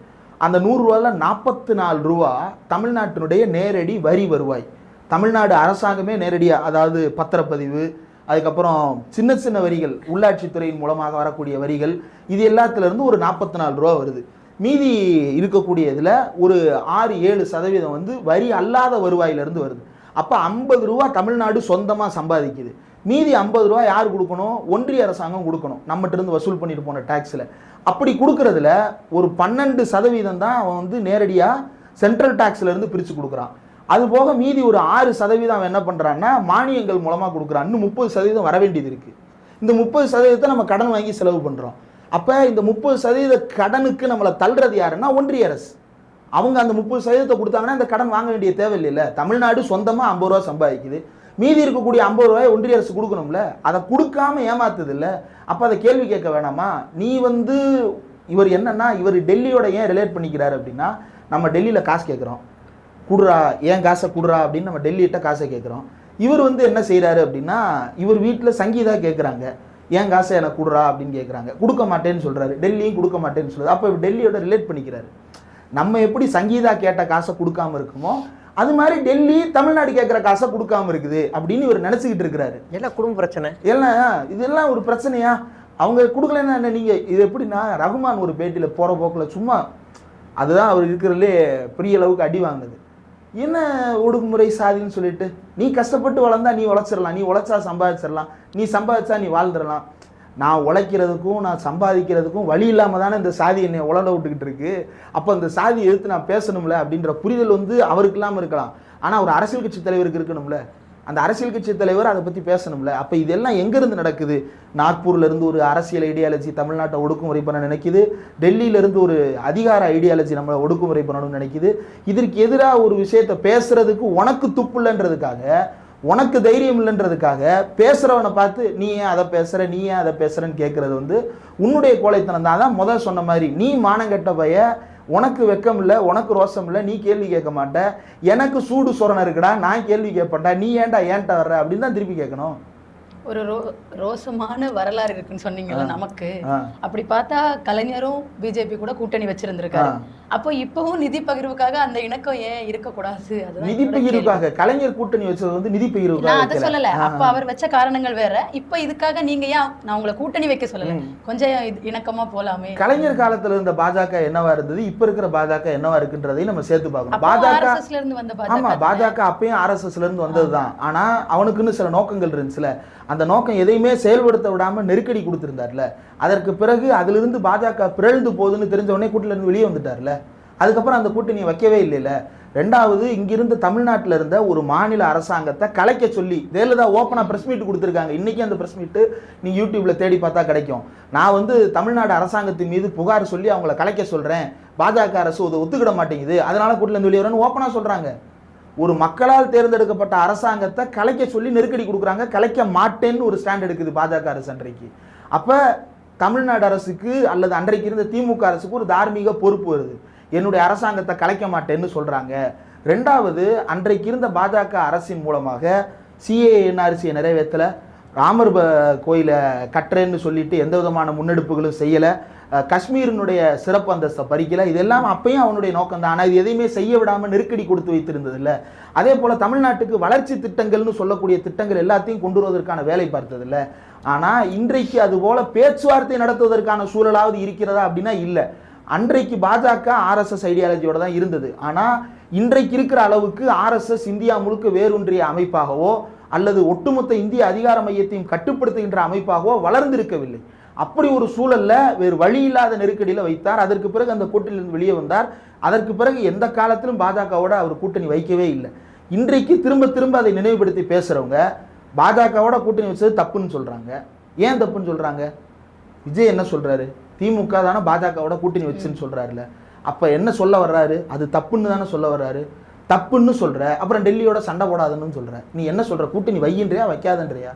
அந்த 100 ரூபாயில் 44 ரூபா தமிழ்நாட்டினுடைய நேரடி வரி வருவாய். தமிழ்நாடு அரசாங்கமே நேரடியாக, அதாவது பத்திரப்பதிவு, அதுக்கப்புறம் சின்ன சின்ன வரிகள், உள்ளாட்சித்துறையின் மூலமாக வரக்கூடிய வரிகள், இது எல்லாத்துலேருந்து ஒரு 44 ரூபா வருது. மீதி இருக்கக்கூடிய இதில் ஒரு 6-7% வந்து வரி அல்லாத வருவாயிலிருந்து வருது. அப்போ 50 ரூபா தமிழ்நாடு சொந்தமாக சம்பாதிக்குது. மீதி 50 ரூபா யார் கொடுக்கணும்? ஒன்றிய அரசாங்கம் கொடுக்கணும், நம்மகிட்ட இருந்து வசூல் பண்ணிட்டு போன டேக்ஸில். அப்படி கொடுக்கறதுல ஒரு 12% தான் அவன் வந்து நேரடியாக சென்ட்ரல் டேக்ஸ்லேருந்து பிரித்து கொடுக்குறான். அது போக மீதி ஒரு 6% அவன் என்ன பண்ணுறான்னா மானியங்கள் மூலமாக கொடுக்குறான். இன்னும் 30% வர வேண்டியது இருக்குது. இந்த 30% நம்ம கடன் வாங்கி செலவு பண்ணுறோம். அப்போ இந்த 30% கடனுக்கு நம்மளை தள்ளுறது யாருன்னா ஒன்றிய அரசு. அவங்க அந்த 30% கொடுத்தாங்கன்னா இந்த கடன் வாங்க வேண்டிய தேவையில்லை. தமிழ்நாடு சொந்தமாக 50 ரூபா சம்பாதிக்குது. மீதி இருக்கக்கூடிய 50 ரூபாயை ஒன்றிய அரசு கொடுக்கணும்ல, அதை கொடுக்காம ஏமாத்துது இல்லை. அப்போ அதை கேள்வி கேட்க வேணாமா? நீ வந்து இவர் என்னன்னா, இவர் டெல்லியோட ஏன் ரிலேட் பண்ணிக்கிறாரு அப்படின்னா, நம்ம டெல்லியில் காசு கேட்குறோம், குடுறா, ஏன் காசை குடுறா அப்படின்னு நம்ம டெல்லிகிட்ட காசை கேட்குறோம். இவர் வந்து என்ன செய்கிறாரு அப்படின்னா, இவர் வீட்டில் சங்கீதா கேட்குறாங்க, ஏன் காசை எனக்கு குடுறா அப்படின்னு கேட்குறாங்க. கொடுக்க மாட்டேன்னு சொல்கிறாரு, டெல்லியும் கொடுக்க மாட்டேன்னு சொல்கிறாரு. அப்போ டெல்லியோட ரிலேட் பண்ணிக்கிறாரு. நம்ம எப்படி சங்கீதா கேட்ட காசை கொடுக்காம இருக்குமோ அது மாதிரி டெல்லி தமிழ்நாடு கேட்குற காசை கொடுக்காம இருக்குது அப்படின்னு இவர் நினச்சிக்கிட்டு இருக்கிறாரு. எல்லாம் குடும்ப பிரச்சனை, இதெல்லாம் ஒரு பிரச்சனையா? அவங்க கொடுக்கலன்னா என்ன? நீங்கள் இது எப்படின்னா, ரகுமான் ஒரு பேட்டியில் போகிற போக்கில் சும்மா, அதுதான் அவர் இருக்கிறதுலே பெரிய அளவுக்கு அடி வாங்கினது. என்ன ஒடுக்குமுறை சாதின்னு சொல்லிட்டு, நீ கஷ்டப்பட்டு வளர்ந்தா நீ உழைச்சிடலாம், நீ உழைச்சா சம்பாதிச்சிடலாம், நீ சம்பாதிச்சா நீ வாழ்ந்துடலாம். நான் உழைக்கிறதுக்கும் நான் சம்பாதிக்கிறதுக்கும் வழி இல்லாமல் தானே இந்த சாதி என்னை உழல விட்டுக்கிட்டு இருக்கு. அப்போ இந்த சாதி எதிர்த்து நான் பேசணும்ல அப்படின்ற புரிதல் வந்து அவருக்கு இல்லாமல் இருக்கலாம். ஆனால் ஒரு அரசியல் கட்சி தலைவருக்கு இருக்கணும்ல, அந்த அரசியல் கட்சி தலைவர் அதை பற்றி பேசணும்ல. அப்போ இதெல்லாம் எங்கேருந்து நடக்குது? நாக்பூர்லேருந்து ஒரு அரசியல் ஐடியாலஜி தமிழ்நாட்டை ஒடுக்குமுறை பண்ண நினைக்குது, டெல்லியிலேருந்து ஒரு அதிகார ஐடியாலஜி நம்மளை ஒடுக்குமுறை பண்ணணும்னு நினைக்குது. இதற்கு எதிராக ஒரு விஷயத்தை பேசுறதுக்கு உனக்கு துப்பு இல்லைன்றதுக்காக, உனக்கு தைரியம் இல்லைன்றதுக்காக பேசுகிறவனை பார்த்து நீ ஏன் அதை பேசுகிற, நீ ஏன் அதை பேசுகிறன்னு கேட்குறது வந்து உன்னுடைய கோழைத்தனம் தான். அதான் முதல் சொன்ன மாதிரி, நீ மானங்கெட்ட பைய, உனக்கு வெக்கம் இல்லை, உனக்கு ரோசம் இல்லை, நீ கேள்வி கேட்க மாட்ட. எனக்கு சூடு சொரணை இருக்குடா, நான் கேள்வி கேட்பேன்டா, நீ ஏன்ட்ட வர்ற அப்படின்னு தான் திருப்பி கேட்கணும். ஒரு ரோசமான வரலாறு இருக்குன்னு சொன்னீங்கல்ல நமக்கு. அப்படி பார்த்தா கலைஞரும் பிஜேபி கூட கூட்டணி வச்சிருந்திருக்காரு. அப்போ இப்பவும் நிதி பகிர்வுக்காக அந்த இணக்கம் ஏன் இருக்கக்கூடாது? நிதி பகிர்வுக்காக கலைஞர் கூட்டணி வச்சது வந்து நிதி பகிர்வு, நான் அதை சொல்லல. அப்ப அவர் வச்ச காரணங்கள் வேற. இப்ப இதுக்காக நீங்க ஏன் நான் உங்களை கூட்டணி வைக்க சொல்லல, கொஞ்சம் இணக்கமா போலாமே. கலைஞர் காலத்துல இருந்த பாஜக என்னவா இருந்தது, இப்ப இருக்கிற பாஜக என்னவா இருக்குன்றதையும் நம்ம சேர்த்து பார்க்கணும். பாஜக இருந்து வந்த பாஜக அப்பயும் RSSல இருந்து வந்ததுதான். ஆனா அவனுக்குன்னு சில நோக்கங்கள் இருந்துச்சுல, அந்த நோக்கம் எதையுமே செயல்படுத்த விடாம நெருக்கடி கொடுத்திருந்தார்ல. அதற்கு பிறகு அதிலிருந்து பாஜக பிறழ்ந்து போகுதுன்னு தெரிஞ்ச உடனே கூட்டணியில இருந்து வெளியே வந்துட்டார்ல. அதுக்கப்புறம் அந்த கூட்டணியை வைக்கவே இல்லைல்ல. ரெண்டாவது, இங்கிருந்து தமிழ்நாட்டில் இருந்த ஒரு மாநில அரசாங்கத்தை கலைக்க சொல்லி ஜெயலலிதா ஓப்பனாக ப்ரெஸ் மீட் கொடுத்துருக்காங்க. இன்றைக்கி அந்த ப்ரெஸ் மீட்டு நீங்கள் யூடியூப்பில் தேடி பார்த்தா கிடைக்கும். நான் வந்து தமிழ்நாடு அரசாங்கத்தின் மீது புகார் சொல்லி அவங்கள கலைக்க சொல்கிறேன், பாஜக அரசு ஒத்துக்கிட மாட்டேங்குது, அதனால் கூட்டணியிலேருந்து வெளியே வரணும்னு ஓப்பனாக சொல்கிறாங்க. ஒரு மக்களால் தேர்ந்தெடுக்கப்பட்ட அரசாங்கத்தை கலைக்க சொல்லி நெருக்கடி கொடுக்குறாங்க. கலைக்க மாட்டேன்னு ஒரு ஸ்டாண்ட் எடுக்குது பாஜக அரசு அன்றைக்கு. அப்போ தமிழ்நாடு அரசுக்கு அல்லது அன்றைக்கு இருந்த திமுக அரசுக்கு ஒரு தார்மீக பொறுப்பு வருது. என்னுடைய அரசாங்கத்தை கலைக்க மாட்டேன்னு சொல்கிறாங்க. ரெண்டாவது, அன்றைக்கு இருந்த பாஜக அரசின் மூலமாக CANRCயை நிறைவேற்றலை, ராமர் கோயிலை கட்டுறேன்னு சொல்லிட்டு எந்த விதமான முன்னெடுப்புகளும் செய்யலை, காஷ்மீரினுடைய சிறப்பு அந்தஸ்தை பறிக்கலை. இதெல்லாம் அப்பயும் அவனுடைய நோக்கம் தான். ஆனால் இது எதையுமே செய்ய விடாமல் நெருக்கடி கொடுத்து வைத்திருந்தது இல்லை. அதே போல் தமிழ்நாட்டுக்கு வளர்ச்சி திட்டங்கள்னு சொல்லக்கூடிய திட்டங்கள் எல்லாத்தையும் கொண்டு வருவதற்கான வேலை பார்த்ததில்லை. ஆனால் இன்றைக்கு அதுபோல் பேச்சுவார்த்தை நடத்துவதற்கான சூழலாவது இருக்கிறதா அப்படின்னா இல்லை. அன்றைக்கு பாஜக RSS ஐடியாலஜியோட தான் இருந்தது. ஆனால் இன்றைக்கு இருக்கிற அளவுக்கு RSS இந்தியா முழுக்க வேரூன்றிய அமைப்பாகவோ அல்லது ஒட்டுமொத்த இந்திய அதிகார மையத்தையும் கட்டுப்படுத்துகின்ற அமைப்பாகவோ வளர்ந்திருக்கவில்லை. அப்படி ஒரு சூழல்ல வேறு வழி இல்லாத நெருக்கடியில் வைத்தார். அதற்கு பிறகு அந்த கூட்டணியிலிருந்து வெளியே வந்தார். அதற்கு பிறகு எந்த காலத்திலும் பாஜகவோட அவர் கூட்டணி வைக்கவே இல்லை. இன்றைக்கு திரும்ப திரும்ப அதை நினைவுபடுத்தி பேசுறவங்க பாஜகவோட கூட்டணி வச்சது தப்புன்னு சொல்றாங்க. ஏன் தப்புன்னு சொல்றாங்க? விஜய் என்ன சொல்றாரு? திமுக தானே பாஜகவோட கூட்டணி வச்சுன்னு சொல்றாருல. அப்ப என்ன சொல்ல வர்றாரு? அது தப்புன்னு தானே சொல்ல வர்றாரு. தப்புன்னு சொல்ற, அப்புறம் டெல்லியோட சண்டை போடாதுன்னு சொல்ற. நீ என்ன சொல்ற? கூட்டணி வையின்றியா வைக்காதன்றியா?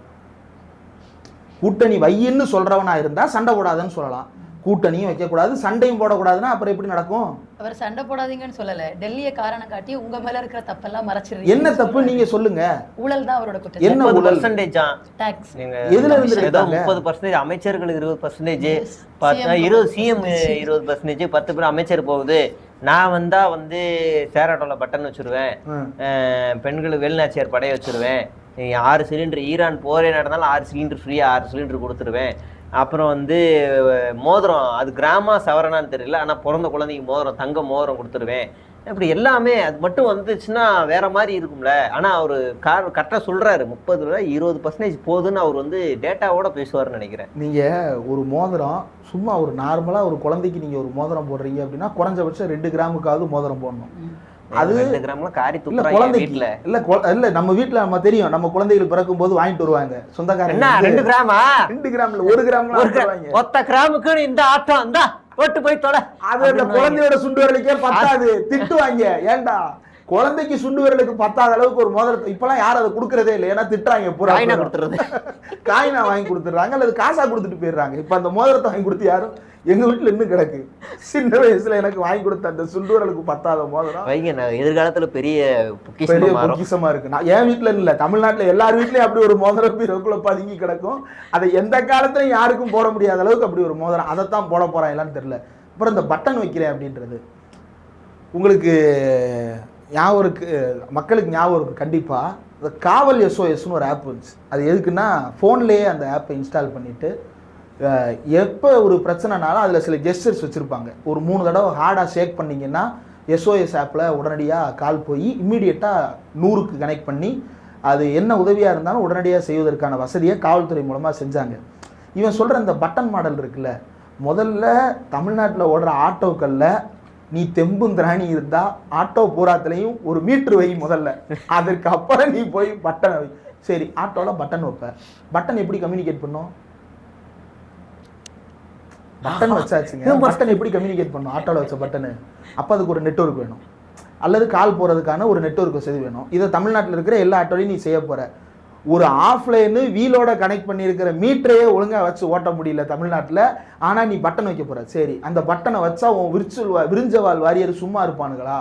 கூட்டணி வையின்னு சொல்றவனா இருந்தா சண்டை போடாதுன்னு சொல்லலாம். கூட்டணியும் வைக்கக்கூடாது, சண்டையும் போடக்கூடாதுன்னா அப்புறம் எப்படி நடக்கும்? அவர் சண்டை போடாதீங்கன்னு சொல்லல, டெல்லியை காரணம் காட்டி உங்க மேல இருக்கிற தப்பெல்லாம் மறைச்சிருக்கீங்க. என்ன தப்பு நீங்க சொல்லுங்க? ஊழல் தான் அவரோட குற்றம். என்ன ஊழல்? டாக்ஸ் எதுல இருந்து ஏதோ 30% அமைச்சர்கள் 20%, 20 சிஎம் 20%, 10 பேர் அமைச்சர் போகுது. நான் வந்தா வந்து சேராட்டோல பட்டன் வச்சிருவேன், பெண்களுக்கு வெளிநாச்சியார் படைய வச்சிருவேன், 6 சிலிண்டர் ஈரான் போரே நடந்தாலும் 6 சிலிண்டர் ஃப்ரீயா 6 சிலிண்டர் கொடுத்துருவேன். அப்புறம் வந்து மோதிரம், அது கிராமா சவரனான்னு தெரியல, ஆனால் பிறந்த குழந்தைக்கு மோதிரம், தங்க மோதிரம் கொடுத்துருவேன். இப்படி எல்லாமே அது மட்டும் வந்துச்சுன்னா வேற மாதிரி இருக்கும்ல. ஆனால் அவர் கரெக்டாக சொல்றாரு 30 20% போகுதுன்னு அவர் வந்து டேட்டாவோட பேசுவார்னு நினைக்கிறேன். நீங்கள் ஒரு மோதிரம் சும்மா ஒரு நார்மலாக ஒரு குழந்தைக்கு நீங்கள் ஒரு மோதிரம் போடுறீங்க அப்படின்னா குறைஞ்சபட்சம் 2 கிராமுக்காவது மோதிரம் போடணும். அது 2 கிராம்ல காரி இல்ல குழந்தைக்கு இல்ல நம்ம வீட்டுல நம்ம தெரியும், நம்ம குழந்தைகள் பிறக்கும் போது வாங்கிட்டு வருவாங்க சொந்தக்காரங்க. 2 கிராமா? 2 கிராம்ல 1 கிராம்ல ஒத்த கிராமுக்கு இந்த ஆட்டம் அந்த போட்டு போய் தொலை. அது அந்த குழந்தையோட சுண்டு விரலுக்கே பத்தாது, திட்டுவாங்க. ஏண்டா குழந்தைக்கு சுண்டு விரலுக்கு பத்தாத அளவுக்கு ஒரு மோதிரத்தை இப்பெல்லாம் யாரும் அதை கொடுக்கறதே இல்லை, ஏன்னா திட்டுறாங்க. பூரா கொடுத்துறது காயினா வாங்கி கொடுத்துடுறாங்க அல்லது காசா கொடுத்துட்டு போயிடுறாங்க. இப்ப அந்த மோதிரத்தை வாங்கி கொடுத்து யாரும் எங்க வீட்டுல இன்னும் கிடக்கு. சின்ன வயசுல எனக்கு வாங்கி கொடுத்த அந்த சுண்டுவரலுக்கு பத்தாத மோதிரம் வைங்க, எதிர்காலத்துல பெரிய பொக்கிஷமா இருக்கு. நான் என் வீட்டுல இல்ல, தமிழ்நாட்டுல எல்லார் வீட்லயும் அப்படி ஒரு மோதிரம் பீரோக்குள்ள பதுங்கி கிடக்கும். அதை எந்த காலத்துலயும் யாருக்கும் போட முடியாத அளவுக்கு அப்படி ஒரு மோதிரம். அதைத்தான் போட போறாங்களான்னு தெரியல. அப்புறம் இந்த பட்டன் வைக்கிறேன் அப்படின்றது உங்களுக்கு ஞாபகம் இருக்கு, மக்களுக்கு ஞாபகம் இருக்கு கண்டிப்பா. இந்த காவல் SOSன்னு ஒரு ஆப் வந்துச்சு. அது எதுக்குன்னா ஃபோன்லேயே அந்த ஆப்பை இன்ஸ்டால் பண்ணிட்டு எப்போ ஒரு பிரச்சனைனாலும் அதில் சில ஜெஸ்டர்ஸ் வச்சுருப்பாங்க. ஒரு 3 தடவை ஹார்டாக ஷேக் பண்ணிங்கன்னா SOS ஆப்பில் உடனடியாக கால் போய் இம்மீடியட்டாக 100க்கு கனெக்ட் பண்ணி அது என்ன உதவியாக இருந்தாலும் உடனடியாக செய்வதற்கான வசதியை காவல்துறை மூலமாக செஞ்சாங்க. இவன் சொல்கிற இந்த பட்டன் மாடல் இருக்குல்ல, முதல்ல தமிழ்நாட்டில் ஓடுற ஆட்டோக்களில் நீ தெம்பும் திராணி இருந்தால் ஆட்டோ பூராத்துலையும் ஒரு மீட்ரு வை முதல்ல, அதற்கு அப்புறம் நீ போய் பட்டனை வை. சரி, ஆட்டோவில் பட்டன் வைப்ப, பட்டன் எப்படி கம்யூனிகேட் பண்ணும்? பட்டன் வச்சாச்சுங்க, பட்டன் எப்படி கம்யூனிகேட் பண்ணும்? ஆட்டோவில் வச்ச பட்டனு. அப்போ அதுக்கு ஒரு நெட்வொர்க் வேணும், அல்லது கால் போகிறதுக்கான ஒரு நெட்வொர்க் வசதி வேணும். இதை தமிழ்நாட்டில் இருக்கிற எல்லா ஆட்டோலையும் நீ செய்ய போகிற. ஒரு ஆஃப்லைனு வீலோட கனெக்ட் பண்ணியிருக்கிற மீட்டரையே ஒழுங்காக வச்சு ஓட்ட முடியல தமிழ்நாட்டில், ஆனால் நீ பட்டன் வைக்க போகிற. சரி, அந்த பட்டனை வச்சா உன் விரிஞ்சவால் வாரியர் சும்மா இருப்பானுங்களா?